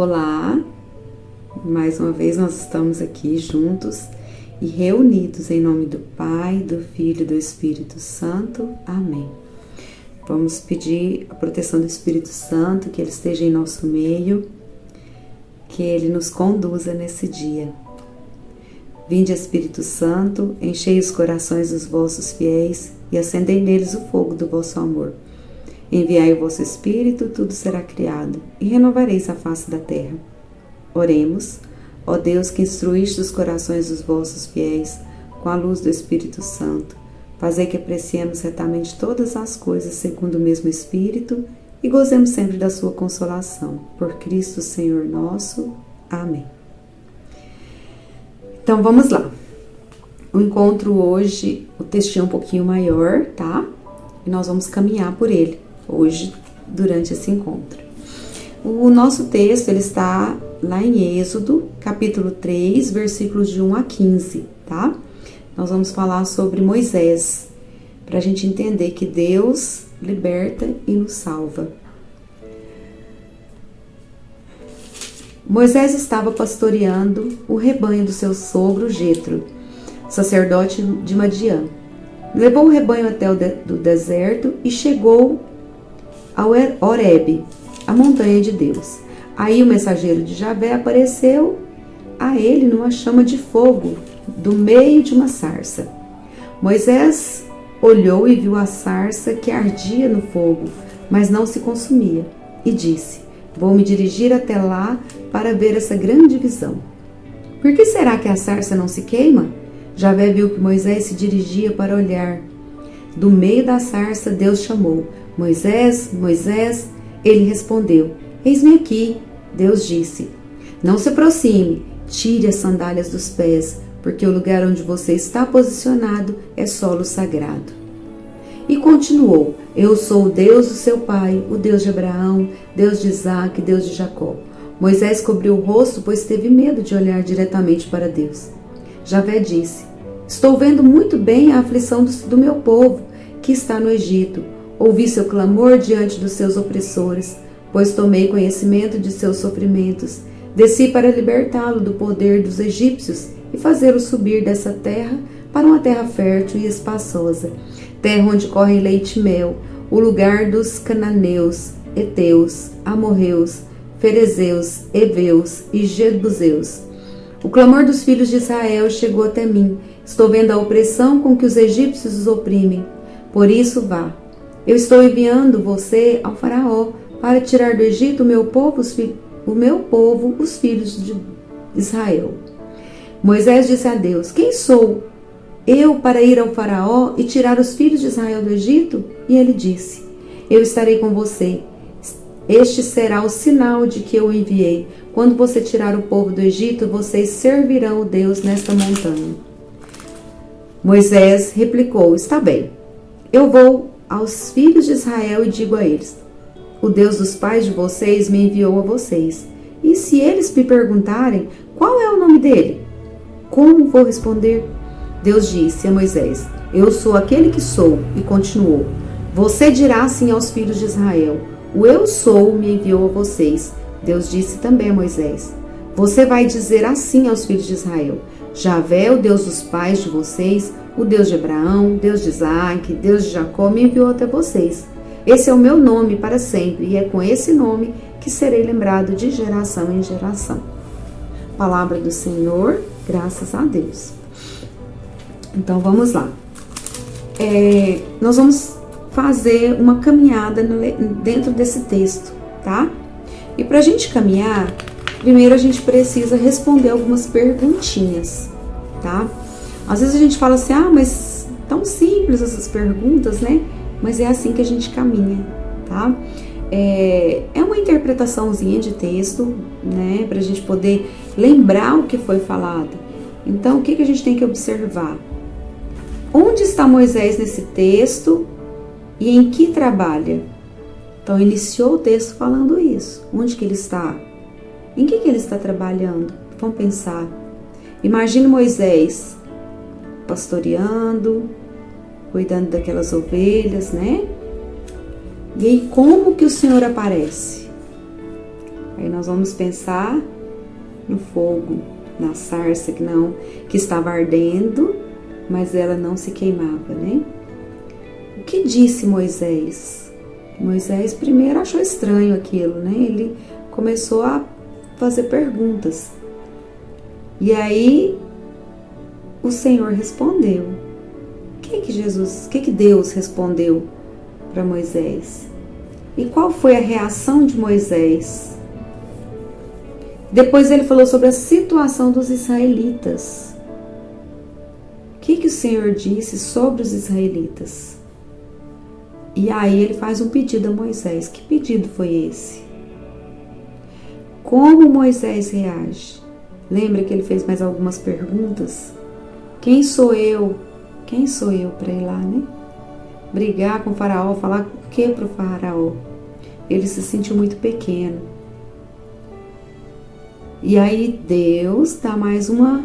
Olá, mais uma vez nós estamos aqui juntos e reunidos em nome do Pai, do Filho e do Espírito Santo. Amém. Vamos pedir a proteção do Espírito Santo, que Ele esteja em nosso meio, que Ele nos conduza nesse dia. Vinde, Espírito Santo, enchei os corações dos vossos fiéis e acendei neles o fogo do vosso amor. Enviai o vosso Espírito, tudo será criado, e renovareis a face da terra. Oremos, ó Deus, que instruíste os corações dos vossos fiéis com a luz do Espírito Santo. Fazei que apreciemos retamente todas as coisas segundo o mesmo Espírito e gozemos sempre da sua consolação. Por Cristo, Senhor nosso. Amém. Então, vamos lá. O encontro hoje, o textinho é um pouquinho maior, tá? E nós vamos caminhar por ele hoje, durante esse encontro. O nosso texto, ele está lá em Êxodo, capítulo 3, versículos de 1 a 15, tá? Nós vamos falar sobre Moisés, para a gente entender que Deus liberta e nos salva. Moisés estava pastoreando o rebanho do seu sogro Jetro, sacerdote de Madiã. Levou o rebanho até o deserto e chegou ao Horebe, a montanha de Deus. Aí o mensageiro de Javé apareceu a ele numa chama de fogo, do meio de uma sarça. Moisés olhou e viu a sarça que ardia no fogo, mas não se consumia, e disse: vou me dirigir até lá para ver essa grande visão. Por que será que a sarça não se queima? Javé viu que Moisés se dirigia para olhar. Do meio da sarça, Deus chamou: Moisés, Moisés. Ele respondeu: eis-me aqui. Deus disse: não se aproxime, tire as sandálias dos pés, porque o lugar onde você está posicionado é solo sagrado. E continuou: eu sou o Deus do seu pai, o Deus de Abraão, Deus de Isaque, Deus de Jacó. Moisés cobriu o rosto, pois teve medo de olhar diretamente para Deus. Javé disse: estou vendo muito bem a aflição do meu povo, que está no Egito. Ouvi seu clamor diante dos seus opressores, pois tomei conhecimento de seus sofrimentos. Desci para libertá-lo do poder dos egípcios e fazê-lo subir dessa terra para uma terra fértil e espaçosa, terra onde correm leite e mel, o lugar dos cananeus, heteus, amorreus, ferezeus, heveus e jebuseus. O clamor dos filhos de Israel chegou até mim. Estou vendo a opressão com que os egípcios os oprimem. Por isso vá. Eu estou enviando você ao faraó para tirar do Egito o meu povo, os filhos de Israel. Moisés disse a Deus: quem sou eu para ir ao faraó e tirar os filhos de Israel do Egito? E ele disse: eu estarei com você. Este será o sinal de que eu o enviei. Quando você tirar o povo do Egito, vocês servirão o Deus nesta montanha. Moisés replicou: está bem. Eu vou aos filhos de Israel e digo a eles: o Deus dos pais de vocês me enviou a vocês. E se eles me perguntarem qual é o nome dele, como vou responder? Deus disse a Moisés: eu sou aquele que sou. E continuou: você dirá assim aos filhos de Israel: o eu sou me enviou a vocês. Deus disse também a Moisés: você vai dizer assim aos filhos de Israel: Javé, o Deus dos pais de vocês, o Deus de Abraão, Deus de Isaque, Deus de Jacó, me enviou até vocês. Esse é o meu nome para sempre, e é com esse nome que serei lembrado de geração em geração. Palavra do Senhor, graças a Deus. Então vamos lá. Nós vamos fazer uma caminhada dentro desse texto, tá? E para a gente caminhar, primeiro a gente precisa responder algumas perguntinhas, tá? Às vezes a gente fala assim: ah, mas tão simples essas perguntas, né? Mas é assim que a gente caminha, tá? É uma interpretaçãozinha de texto, né? Pra gente poder lembrar o que foi falado. Então, o que a gente tem que observar? Onde está Moisés nesse texto e em que trabalha? Então, iniciou o texto falando isso. Onde que ele está? Em que ele está trabalhando? Vamos pensar. Imagine Moisés pastoreando, cuidando daquelas ovelhas, né? E aí, como que o Senhor aparece? Aí nós vamos pensar no fogo, na sarça que estava ardendo, mas ela não se queimava, né? O que disse Moisés? Moisés primeiro achou estranho aquilo, né? Ele começou a fazer perguntas. E aí o Senhor respondeu. O que Deus respondeu para Moisés? E qual foi a reação de Moisés? Depois ele falou sobre a situação dos israelitas. O que o Senhor disse sobre os israelitas? E aí ele faz um pedido a Moisés. Que pedido foi esse? Como Moisés reage? Lembra que ele fez mais algumas perguntas? Quem sou eu? Quem sou eu para ir lá, né? Brigar com o faraó, falar o que para o faraó? Ele se sentiu muito pequeno. E aí Deus dá mais uma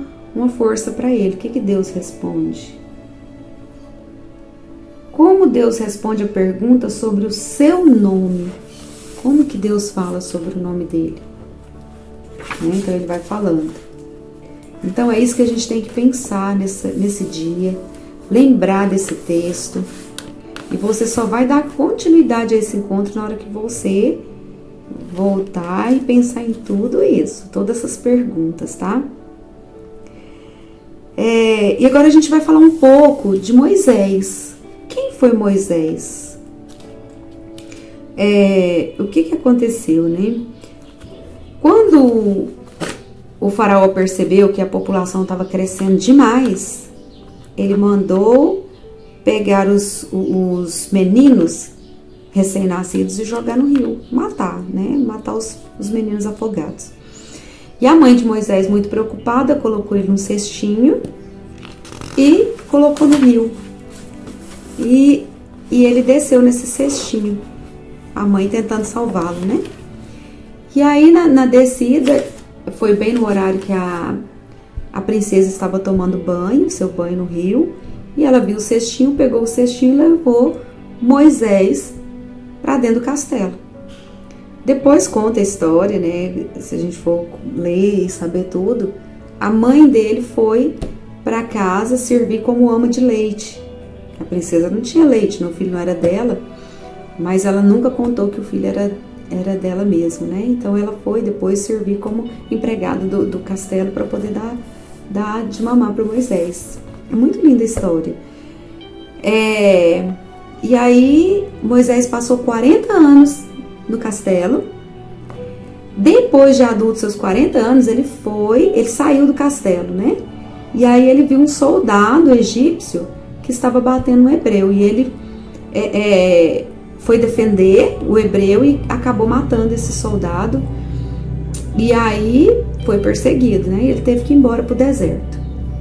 força para ele. O que Deus responde? Como Deus responde a pergunta sobre o seu nome? Como que Deus fala sobre o nome dele? Então ele vai falando. Então é isso que a gente tem que pensar nesse dia, lembrar desse texto. E você só vai dar continuidade a esse encontro na hora que você voltar e pensar em tudo isso, todas essas perguntas, tá? E agora a gente vai falar um pouco de Moisés. Quem foi Moisés? O que aconteceu, né? Quando o faraó percebeu que a população estava crescendo demais, ele mandou pegar os meninos recém-nascidos e jogar no rio, matar os meninos afogados. E a mãe de Moisés, muito preocupada, colocou ele num cestinho e colocou no rio. E ele desceu nesse cestinho, a mãe tentando salvá-lo, né? E aí na descida, foi bem no horário que a princesa estava tomando banho, seu banho no rio, e ela viu o cestinho, pegou o cestinho e levou Moisés para dentro do castelo. Depois conta a história, né? Se a gente for ler e saber tudo, a mãe dele foi para casa servir como ama de leite. A princesa não tinha leite, o filho não era dela, mas ela nunca contou que o filho era dela mesmo, né? Então ela foi depois servir como empregada do castelo para poder dar de mamar para Moisés. É muito linda a história. E aí Moisés passou 40 anos no castelo. Depois de adulto, seus 40 anos, ele saiu do castelo, né? E aí ele viu um soldado egípcio que estava batendo no hebreu, e ele foi defender o hebreu e acabou matando esse soldado, e aí foi perseguido, né? E ele teve que ir embora pro deserto.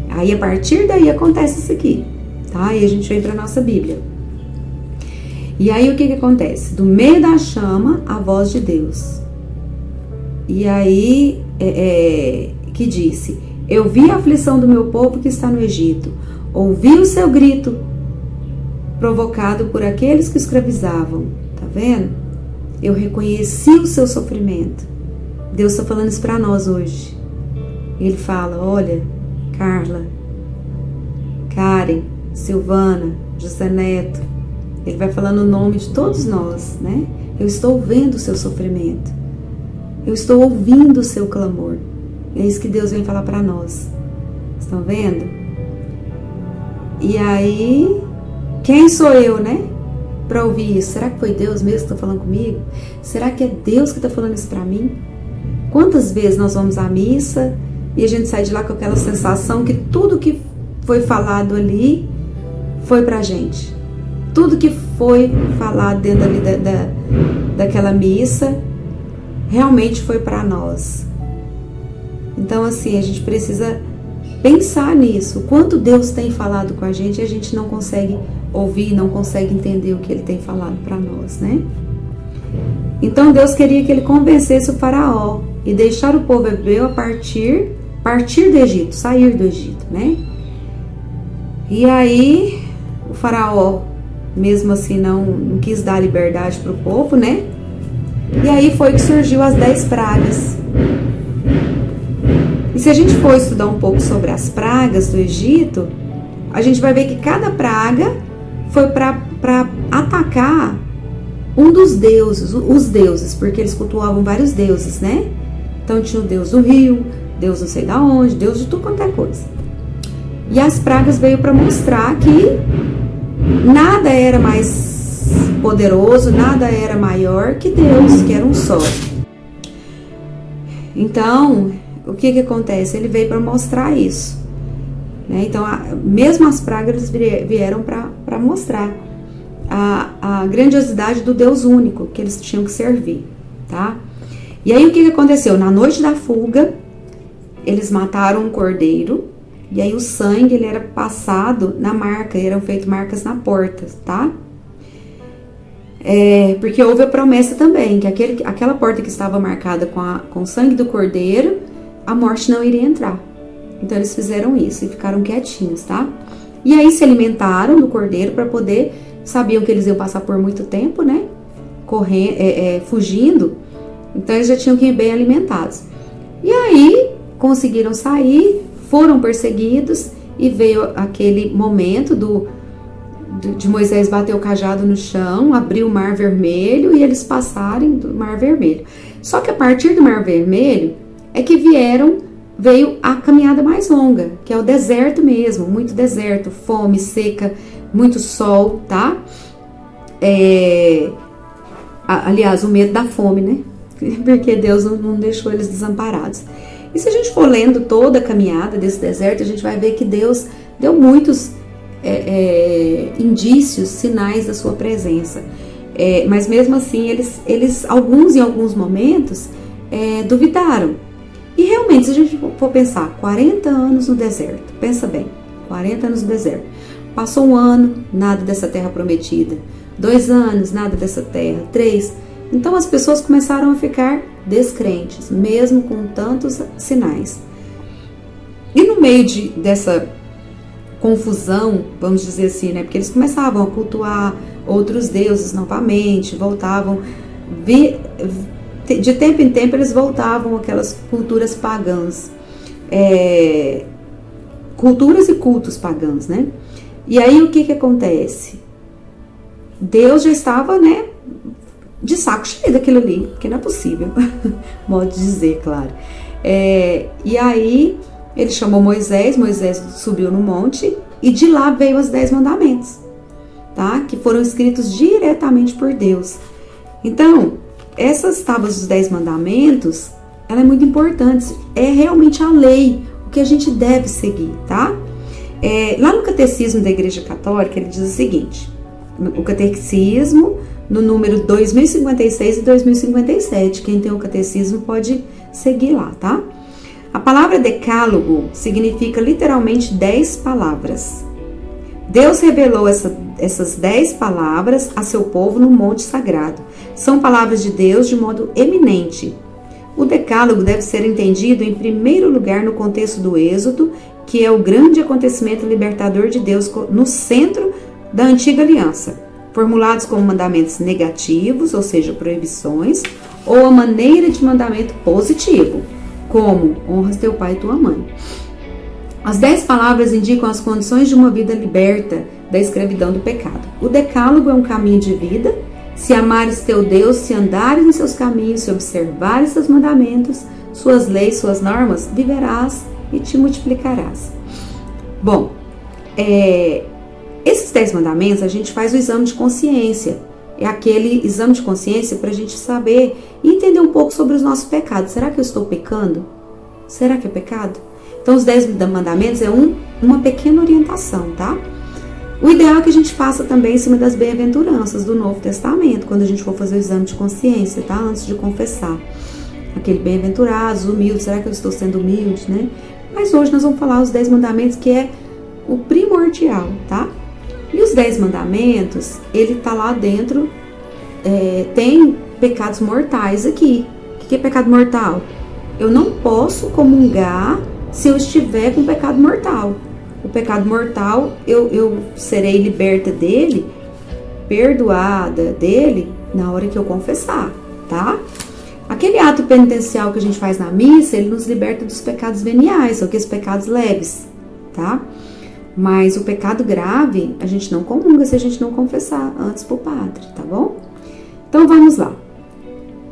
Aí a partir daí acontece isso aqui, tá? E a gente vem pra nossa Bíblia. E aí o que acontece? Do meio da chama, a voz de Deus. E aí que disse: eu vi a aflição do meu povo que está no Egito, ouvi o seu grito provocado por aqueles que escravizavam. Tá vendo? Eu reconheci o seu sofrimento. Deus está falando isso para nós hoje. Ele fala: olha, Carla, Karen, Silvana, José Neto. Ele vai falando o nome de todos nós, né? Eu estou vendo o seu sofrimento. Eu estou ouvindo o seu clamor. É isso que Deus vem falar para nós. Estão vendo? E aí, quem sou eu, né? Para ouvir isso? Será que foi Deus mesmo que está falando comigo? Será que é Deus que está falando isso para mim? Quantas vezes nós vamos à missa e a gente sai de lá com aquela sensação que tudo que foi falado ali foi pra gente. Tudo que foi falado dentro ali daquela missa realmente foi para nós. Então, assim, a gente precisa pensar nisso. Quanto Deus tem falado com a gente e a gente não consegue ouvir, não consegue entender o que Ele tem falado para nós, né? Então, Deus queria que Ele convencesse o faraó e deixar o povo hebreu a partir do Egito, sair do Egito, né? E aí, o faraó, mesmo assim, não quis dar liberdade para o povo, né? E aí foi que surgiu as 10 pragas. E se a gente for estudar um pouco sobre as pragas do Egito, a gente vai ver que cada praga foi para atacar um dos deuses, os deuses, porque eles cultuavam vários deuses, né? Então tinha o deus do rio, deus não sei da onde, deus de tudo quanto é coisa. E as pragas veio para mostrar que nada era mais poderoso, nada era maior que Deus, que era um só. Então, o que acontece? Ele veio para mostrar isso, né? Então, mesmo as pragas vieram para mostrar a grandiosidade do Deus único que eles tinham que servir, tá? E aí o que aconteceu? Na noite da fuga, eles mataram um cordeiro, e aí o sangue ele era passado na marca, eram feitas marcas na porta, tá? Porque houve a promessa também, que aquela porta que estava marcada com o sangue do cordeiro, a morte não iria entrar. Então eles fizeram isso e ficaram quietinhos, tá? E aí se alimentaram do cordeiro para poder, sabiam que eles iam passar por muito tempo, né? Fugindo, então eles já tinham que ir bem alimentados. E aí conseguiram sair, foram perseguidos e veio aquele momento de Moisés bater o cajado no chão, abrir o Mar Vermelho e eles passarem do Mar Vermelho. Só que a partir do Mar Vermelho é que veio a caminhada mais longa, que é o deserto mesmo, muito deserto, fome, seca, muito sol, tá? Aliás, o medo da fome, né? Porque Deus não deixou eles desamparados. E se a gente for lendo toda a caminhada desse deserto, a gente vai ver que Deus deu muitos indícios, sinais da sua presença. Mas mesmo assim, eles alguns em alguns momentos, duvidaram. E realmente, se a gente for pensar, 40 anos no deserto, pensa bem, 40 anos no deserto. Passou um ano, nada dessa terra prometida. 2 anos, nada dessa terra. 3. Então as pessoas começaram a ficar descrentes, mesmo com tantos sinais. E no meio dessa confusão, vamos dizer assim, né? Porque eles começavam a cultuar outros deuses novamente, voltavam, de tempo em tempo eles voltavam aquelas culturas pagãs, culturas e cultos pagãos, né? E aí o que acontece? Deus já estava, né, de saco cheio daquilo ali, porque não é possível, modo de dizer, claro. E aí ele chamou Moisés subiu no monte e de lá veio os 10 mandamentos, tá? Que foram escritos diretamente por Deus. Então, essas tábuas dos 10 mandamentos, ela é muito importante, é realmente a lei, o que a gente deve seguir, tá? Lá no Catecismo da Igreja Católica, ele diz o seguinte, o Catecismo, no número 2056 e 2057, quem tem o Catecismo pode seguir lá, tá? A palavra decálogo significa literalmente 10 palavras. Deus revelou essas 10 palavras a seu povo no Monte Sagrado. São palavras de Deus de modo eminente. O decálogo deve ser entendido em primeiro lugar no contexto do Êxodo, que é o grande acontecimento libertador de Deus no centro da antiga aliança, formulados como mandamentos negativos, ou seja, proibições, ou a maneira de mandamento positivo, como honras teu pai e tua mãe. As 10 palavras indicam as condições de uma vida liberta da escravidão do pecado. O decálogo é um caminho de vida. Se amares teu Deus, se andares em seus caminhos, se observares seus mandamentos, suas leis, suas normas, viverás e te multiplicarás. Bom, esses 10 mandamentos a gente faz o exame de consciência. É aquele exame de consciência para a gente saber e entender um pouco sobre os nossos pecados. Será que eu estou pecando? Será que é pecado? Então, os 10 mandamentos é uma pequena orientação, tá? O ideal é que a gente faça também em cima das bem-aventuranças do Novo Testamento, quando a gente for fazer o exame de consciência, tá? Antes de confessar. Aquele bem-aventurados, humildes, será que eu estou sendo humilde, né? Mas hoje nós vamos falar os 10 mandamentos, que é o primordial, tá? E os 10 mandamentos, ele tá lá dentro, tem pecados mortais aqui. O que é pecado mortal? Eu não posso comungar se eu estiver com pecado mortal. O pecado mortal, eu serei liberta dele, perdoada dele, na hora que eu confessar. tá? Aquele ato penitencial que a gente faz na missa, ele nos liberta dos pecados veniais, ou aqueles pecados leves, tá? Mas o pecado grave, a gente não comunga se a gente não confessar antes pro padre, tá bom? Então vamos lá.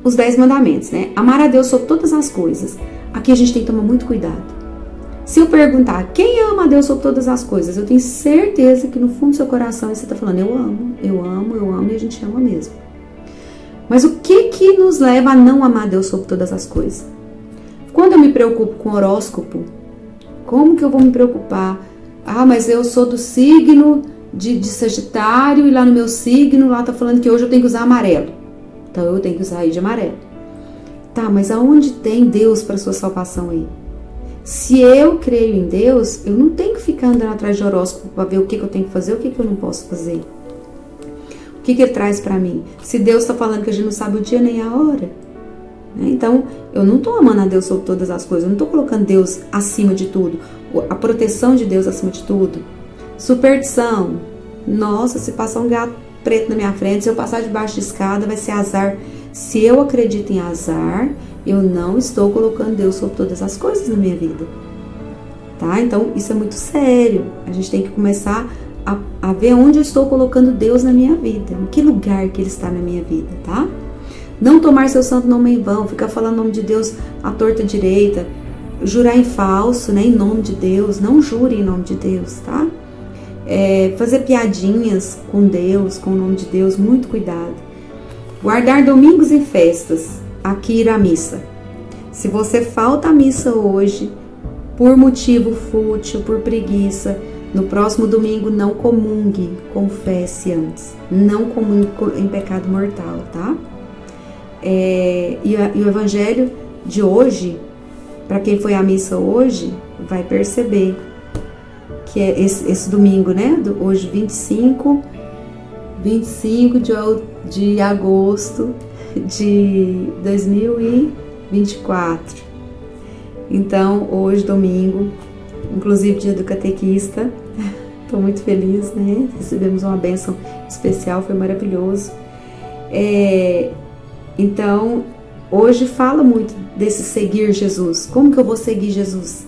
Os 10 mandamentos, né? Amar a Deus sobre todas as coisas. Aqui a gente tem que tomar muito cuidado. Se eu perguntar quem ama a Deus sobre todas as coisas, eu tenho certeza que no fundo do seu coração você está falando, eu amo, e a gente ama mesmo. Mas o que nos leva a não amar a Deus sobre todas as coisas? Quando eu me preocupo com horóscopo, como que eu vou me preocupar? Ah, mas eu sou do signo de Sagitário e lá no meu signo, lá tá falando que hoje eu tenho que usar amarelo. Então eu tenho que usar aí de amarelo. Tá, mas aonde tem Deus para sua salvação aí? Se eu creio em Deus, eu não tenho que ficar andando atrás de horóscopo para ver o que eu tenho que fazer, o que eu não posso fazer. O que ele traz para mim? Se Deus está falando que a gente não sabe o dia nem a hora. Né? Então, eu não estou amando a Deus sobre todas as coisas. Eu não estou colocando Deus acima de tudo. A proteção de Deus acima de tudo. Superstição. Nossa, se passar um gato preto na minha frente, se eu passar debaixo de escada, vai ser azar. Se eu acredito em azar, eu não estou colocando Deus sobre todas as coisas na minha vida. Tá? Então, isso é muito sério. A gente tem que começar a ver onde eu estou colocando Deus na minha vida. Em que lugar que Ele está na minha vida, tá? Não tomar seu santo nome em vão, ficar falando o nome de Deus à torta direita, jurar em falso, né, em nome de Deus, não jure em nome de Deus, tá? Fazer piadinhas com Deus, com o nome de Deus, muito cuidado. Guardar domingos e festas, aqui ir à missa. Se você falta à missa hoje, por motivo fútil, por preguiça, no próximo domingo não comungue, confesse antes. Não comungue em pecado mortal, tá? E o evangelho de hoje, para quem foi à missa hoje, vai perceber que é esse domingo, né? Hoje, 25 de agosto de 2024. Então, hoje, domingo, inclusive dia do catequista, estou muito feliz, né? Recebemos uma bênção especial, foi maravilhoso. Então, hoje fala muito desse seguir Jesus. Como que eu vou seguir Jesus?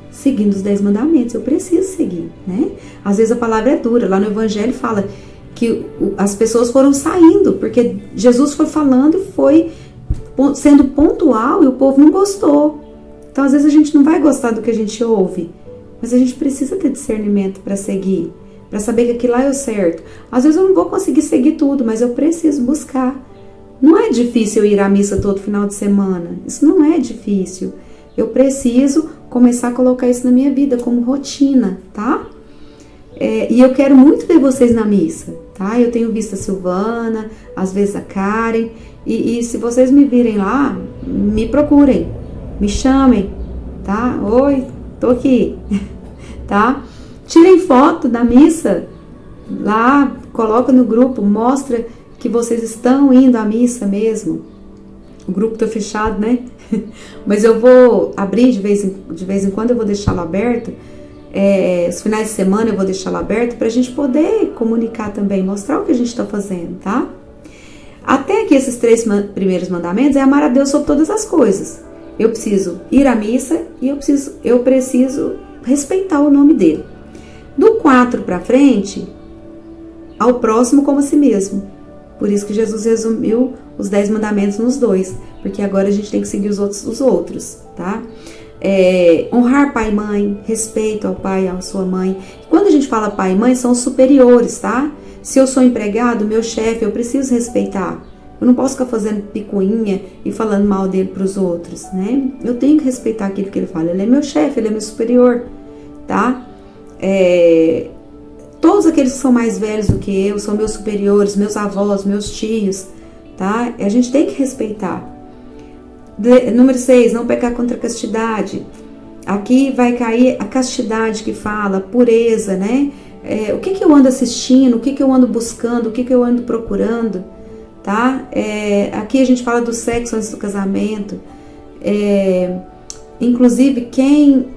Seguindo os 10 mandamentos, eu preciso seguir, né? Às vezes a palavra é dura, lá no Evangelho fala que as pessoas foram saindo, porque Jesus foi falando e foi sendo pontual e o povo não gostou. Então, às vezes a gente não vai gostar do que a gente ouve, mas a gente precisa ter discernimento para seguir, para saber que aquilo lá é o certo. Às vezes eu não vou conseguir seguir tudo, mas eu preciso buscar. Não é difícil eu ir à missa todo final de semana, isso não é difícil. Eu preciso começar a colocar isso na minha vida como rotina, tá? E eu quero muito ver vocês na missa, tá? Eu tenho visto a Silvana, às vezes a Karen, e se vocês me virem lá, me procurem, me chamem, tá? Oi, tô aqui, tá? Tirem foto da missa, lá, coloca no grupo, mostra que vocês estão indo à missa mesmo. O grupo tá fechado, né? Mas eu vou abrir de vez em quando, eu vou deixá-lo aberto. Os finais de semana eu vou deixá-lo aberto para a gente poder comunicar também, mostrar o que a gente está fazendo, tá? Até que esses 3 primeiros mandamentos é amar a Deus sobre todas as coisas. Eu preciso ir à missa e eu preciso respeitar o nome dele. Do 4 para frente, ao próximo como a si mesmo. Por isso que Jesus resumiu os 10 mandamentos nos 2, porque agora a gente tem que seguir os outros, tá? Honrar pai e mãe, respeito ao pai e à sua mãe. Quando a gente fala pai e mãe, são os superiores, tá? Se eu sou empregado, meu chefe, eu preciso respeitar. Eu não posso ficar fazendo picuinha e falando mal dele para os outros, né? Eu tenho que respeitar aquilo que ele fala. Ele é meu chefe, ele é meu superior, tá? Todos aqueles que são mais velhos do que eu, são meus superiores, meus avós, meus tios, tá? A gente tem que respeitar. Número 6, não pecar contra a castidade. Aqui vai cair a castidade que fala, pureza, né? O que eu ando assistindo, o que eu ando buscando, o que eu ando procurando, tá? Aqui a gente fala do sexo antes do casamento. Inclusive, quem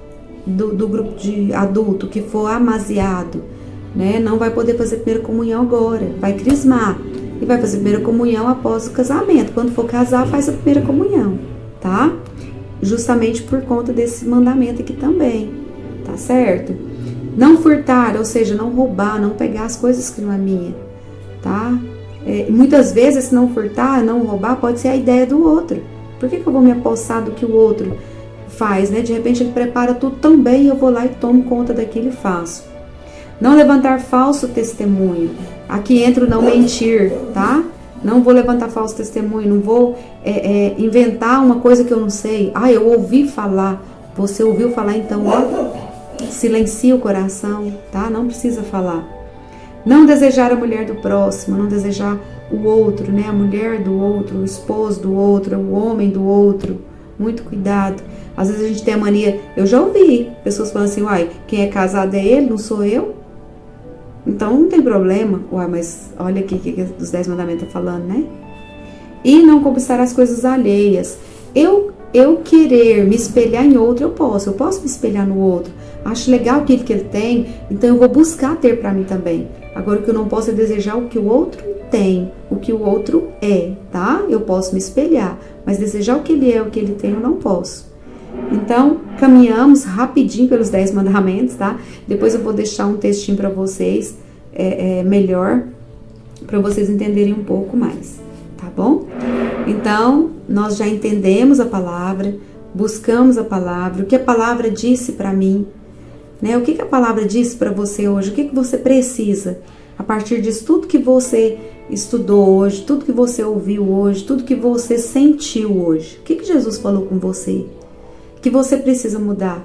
do grupo de adulto que for amaziado, né, não vai poder fazer primeira comunhão agora, vai crismar. e vai fazer a primeira comunhão após o casamento. Quando for casar, faz a primeira comunhão, tá? Justamente por conta desse mandamento aqui também, tá certo? Não furtar, ou seja, não roubar, não pegar as coisas que não é minha, tá? Muitas vezes, se não furtar, não roubar, pode ser a ideia do outro. Por que eu vou me apossar do que o outro faz, né? De repente ele prepara tudo tão bem e eu vou lá e tomo conta daquilo e faço. Não levantar falso testemunho. Aqui entra o não mentir, tá? Não vou levantar falso testemunho, não vou inventar uma coisa que eu não sei. Ah, eu ouvi falar. Você ouviu falar, então, ó, silencia o coração, tá? Não precisa falar. Não desejar a mulher do próximo, não desejar o outro, né? A mulher do outro, o esposo do outro, o homem do outro. Muito cuidado. Às vezes a gente tem a mania, eu já ouvi pessoas falando assim, uai, quem é casado é ele, não sou eu? Então não tem problema. Uai, mas olha aqui o que os 10 mandamentos tá falando, né? E não cobiçar as coisas alheias. Eu querer me espelhar em outro, eu posso me espelhar no outro. Acho legal aquilo que ele tem, então eu vou buscar ter para mim também. Agora o que eu não posso é desejar o que o outro tem, o que o outro é, tá? Eu posso me espelhar, mas desejar o que ele é, o que ele tem, eu não posso. Então, caminhamos rapidinho pelos 10 mandamentos, tá? Depois eu vou deixar um textinho para vocês, melhor, para vocês entenderem um pouco mais, tá bom? Então, nós já entendemos a palavra, buscamos a palavra, o que a palavra disse para mim, né? O que a palavra disse para você hoje, o que você precisa, a partir disso, tudo que você estudou hoje, tudo que você ouviu hoje, tudo que você sentiu hoje, o que Jesus falou com você? Que você precisa mudar?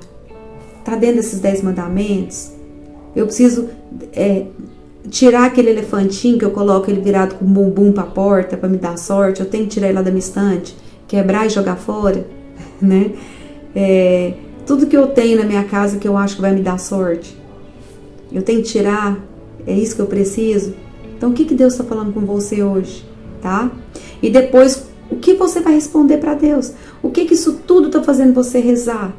Tá dentro desses 10 mandamentos? Eu preciso tirar aquele elefantinho que eu coloco ele virado com o bumbum pra porta para me dar sorte. Eu tenho que tirar ele lá da minha estante, quebrar e jogar fora, né? Tudo que eu tenho na minha casa que eu acho que vai me dar sorte, eu tenho que tirar. É isso que eu preciso? Então, o que Deus está falando com você hoje, tá? E depois, o que você vai responder para Deus? O que isso tudo está fazendo você rezar?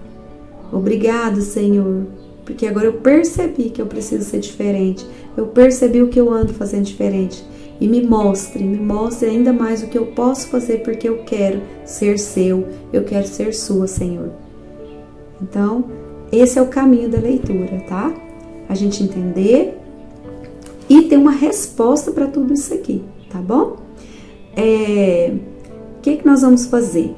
Obrigado, Senhor, porque agora eu percebi que eu preciso ser diferente. Eu percebi o que eu ando fazendo diferente. E me mostre ainda mais o que eu posso fazer, porque eu quero ser seu, eu quero ser sua, Senhor. Então, esse é o caminho da leitura, tá? A gente entender e ter uma resposta para tudo isso aqui, tá bom? O que nós vamos fazer?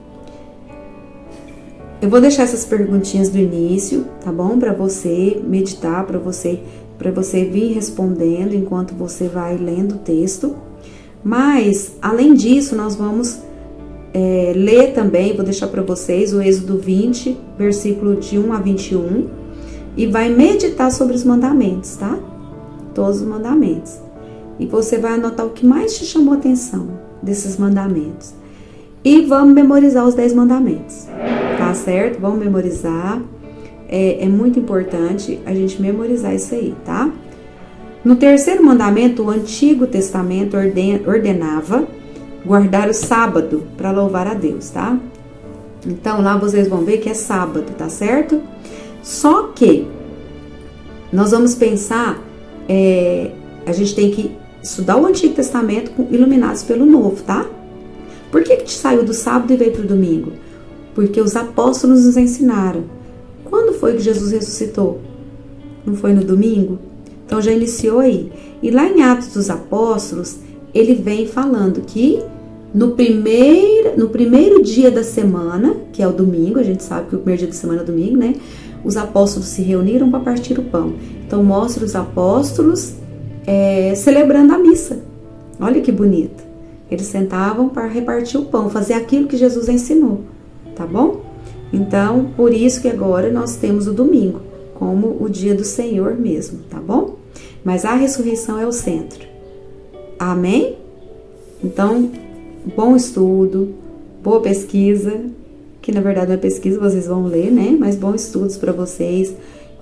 Eu vou deixar essas perguntinhas do início, tá bom? Para você meditar, para você vir respondendo enquanto você vai lendo o texto. Mas, além disso, nós vamos ler também, vou deixar para vocês o Êxodo 20, versículo de 1 a 21, e vai meditar sobre os mandamentos, tá? Todos os mandamentos. E você vai anotar o que mais te chamou a atenção desses mandamentos. E vamos memorizar os 10 mandamentos, tá certo? Vamos memorizar. É muito importante a gente memorizar isso aí, tá? No terceiro mandamento, o Antigo Testamento ordenava guardar o sábado para louvar a Deus, tá? Então, lá vocês vão ver que é sábado, tá certo? Só que nós vamos pensar, a gente tem que estudar o Antigo Testamento iluminados pelo Novo, tá? Por que saiu do sábado e veio para o domingo? Porque os apóstolos nos ensinaram. Quando foi que Jesus ressuscitou? Não foi no domingo? Então já iniciou aí. E lá em Atos dos Apóstolos, ele vem falando que no primeiro dia da semana, que é o domingo, a gente sabe que o primeiro dia da semana é o domingo, né? Os apóstolos se reuniram para partir o pão. Então mostra os apóstolos celebrando a missa. Olha que bonito. Eles sentavam para repartir o pão, fazer aquilo que Jesus ensinou, tá bom? Então, por isso que agora nós temos o domingo, como o dia do Senhor mesmo, tá bom? Mas a ressurreição é o centro. Amém? Então, bom estudo, boa pesquisa, que na verdade não é pesquisa, vocês vão ler, né? Mas bons estudos para vocês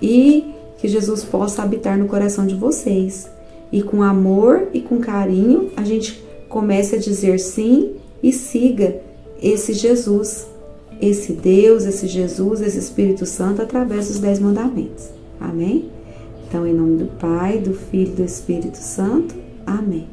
e que Jesus possa habitar no coração de vocês. E com amor e com carinho, a gente comece a dizer sim e siga esse Jesus, esse Deus, esse Jesus, esse Espírito Santo através dos 10 mandamentos. Amém? Então, em nome do Pai, do Filho e do Espírito Santo. Amém.